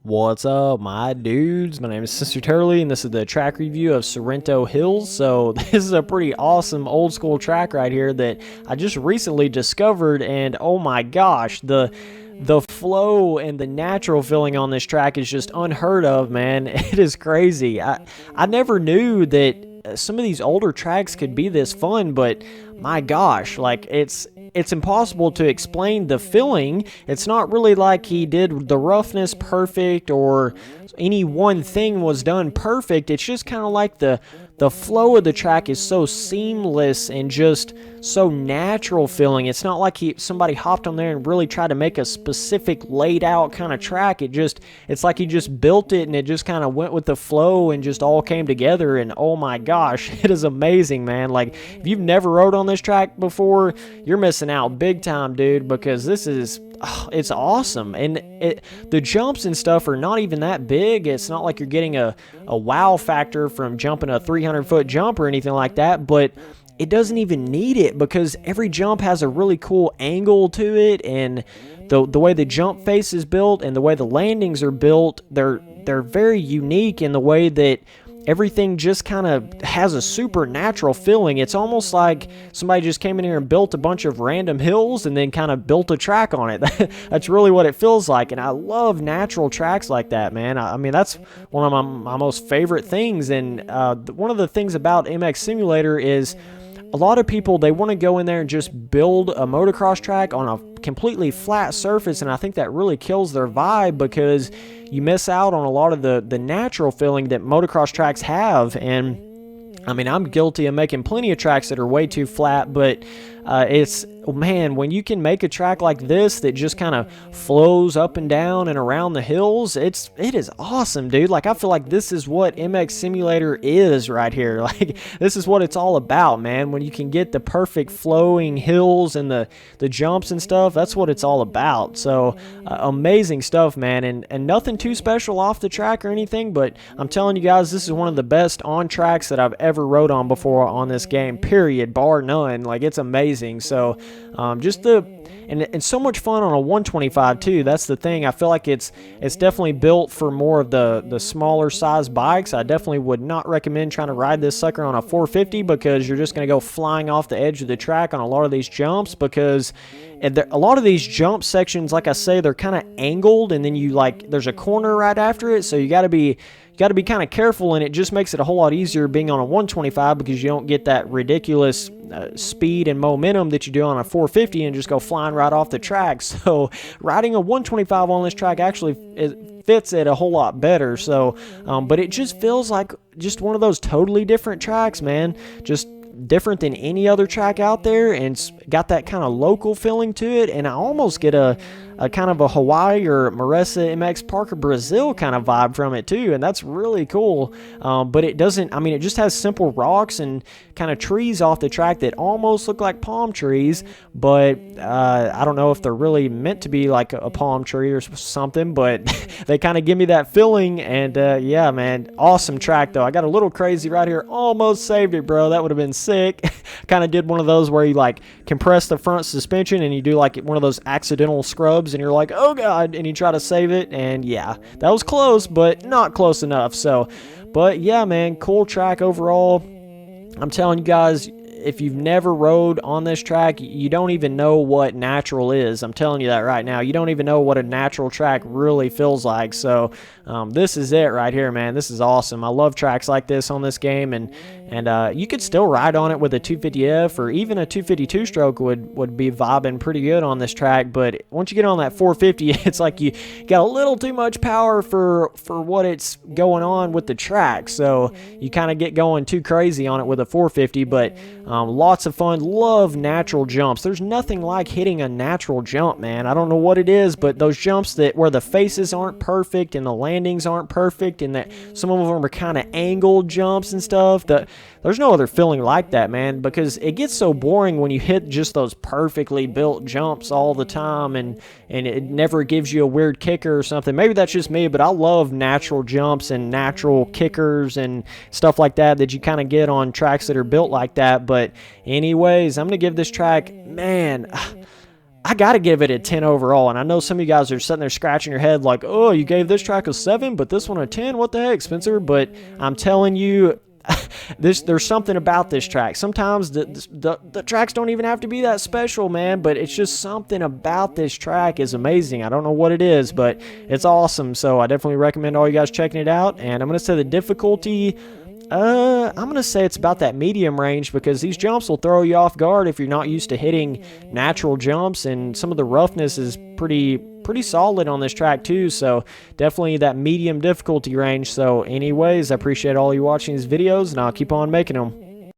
What's up, my dudes? My name is Sister Turley, and this is the track review of Sorento Hills. So this is a pretty awesome old school track right here that I just recently discovered, and oh my gosh, the flow and the natural feeling on this track is just unheard of, man. It is crazy. I never knew that some of these older tracks could be this fun, but my gosh, like it's impossible to explain the feeling. It's not really like he did the roughness perfect or any one thing was done perfect. It's just kind of like the flow of the track is so seamless and just so natural feeling. It's not like somebody hopped on there and really tried to make a specific laid out kind of track. It's like he just built it and it just kind of went with the flow and just all came together. And oh my gosh, it is amazing, man. Like, if you've never rode on this track before, you're missing out big time, dude, because this is it's awesome. And the jumps and stuff are not even that big. It's not like you're getting a wow factor from jumping a 300-foot jump or anything like that, but it doesn't even need it because every jump has a really cool angle to it, and the way the jump face is built and the way the landings are built, they're very unique in the way that everything just kind of has a supernatural feeling. It's almost like somebody just came in here and built a bunch of random hills and then kind of built a track on it. That's really what it feels like, and I love natural tracks like that, man. I mean, that's one of my most favorite things, and one of the things about MX Simulator is a lot of people, they want to go in there and just build a motocross track on a completely flat surface, and I think that really kills their vibe because you miss out on a lot of the natural feeling that motocross tracks have. And I mean, I'm guilty of making plenty of tracks that are way too flat, but man, when you can make a track like this that just kind of flows up and down and around the hills, it is awesome, dude. Like, I feel like this is what MX Simulator is right here. Like, this is what it's all about, man. When you can get the perfect flowing hills and the jumps and stuff, that's what it's all about. So amazing stuff, man, and nothing too special off the track or anything, but I'm telling you guys, this is one of the best on tracks that I've ever rode on before on this game, period, bar none. Like, it's amazing. So and so much fun on a 125 too. That's the thing. I feel like it's definitely built for more of the smaller size bikes. I definitely would not recommend trying to ride this sucker on a 450 because you're just going to go flying off the edge of the track on a lot of these jumps, because a lot of these jump sections, like I say, they're kind of angled, and then there's a corner right after it, so you got to be kind of careful, and it just makes it a whole lot easier being on a 125 because you don't get that ridiculous speed and momentum that you do on a 450 and just go flying right off the track. So riding a 125 on this track actually fits it a whole lot better. So but it just feels like just one of those totally different tracks, man. Just different than any other track out there, and it's got that kind of local feeling to it, and I almost get a kind of a Hawaii or Maressa MX Parker Brazil kind of vibe from it too, and that's really cool. But it doesn't, I mean, it just has simple rocks and kind of trees off the track that almost look like palm trees, but I don't know if they're really meant to be like a palm tree or something, but they kind of give me that feeling. And yeah, man, awesome track though. I got a little crazy right here, almost saved it, bro. That would have been sick. Kind of did one of those where you like compress the front suspension and you do like one of those accidental scrubs and you're like, oh god, and you try to save it, and yeah, that was close, but not close enough. So, but yeah, man, cool track overall. I'm telling you guys, if you've never rode on this track, you don't even know what natural is. I'm telling you that right now. You don't even know what a natural track really feels like. So this is it right here, man. This is awesome. I love tracks like this on this game, and you could still ride on it with a 250F or even a 252 stroke would be vibing pretty good on this track. But once you get on that 450, it's like you got a little too much power for what it's going on with the track. So you kind of get going too crazy on it with a 450, but lots of fun. Love natural jumps. There's nothing like hitting a natural jump, man. I don't know what it is, but those jumps where the faces aren't perfect and the landings aren't perfect, and that some of them are kind of angled jumps and stuff, there's no other feeling like that, man, because it gets so boring when you hit just those perfectly built jumps all the time, and it never gives you a weird kicker or something. Maybe that's just me, but I love natural jumps and natural kickers and stuff like that you kind of get on tracks that are built like that. But anyways, I'm going to give this track, man, I got to give it a 10 overall. And I know some of you guys are sitting there scratching your head like, oh, you gave this track a 7, but this one a 10? What the heck, Spencer? But I'm telling you, there's something about this track. Sometimes the tracks don't even have to be that special, man, but it's just something about this track is amazing. I don't know what it is, but it's awesome. So I definitely recommend all you guys checking it out. And I'm going to say the difficulty, I'm going to say it's about that medium range, because these jumps will throw you off guard if you're not used to hitting natural jumps, and some of the roughness is pretty solid on this track too, so definitely that medium difficulty range. So anyways, I appreciate all you watching these videos, and I'll keep on making them.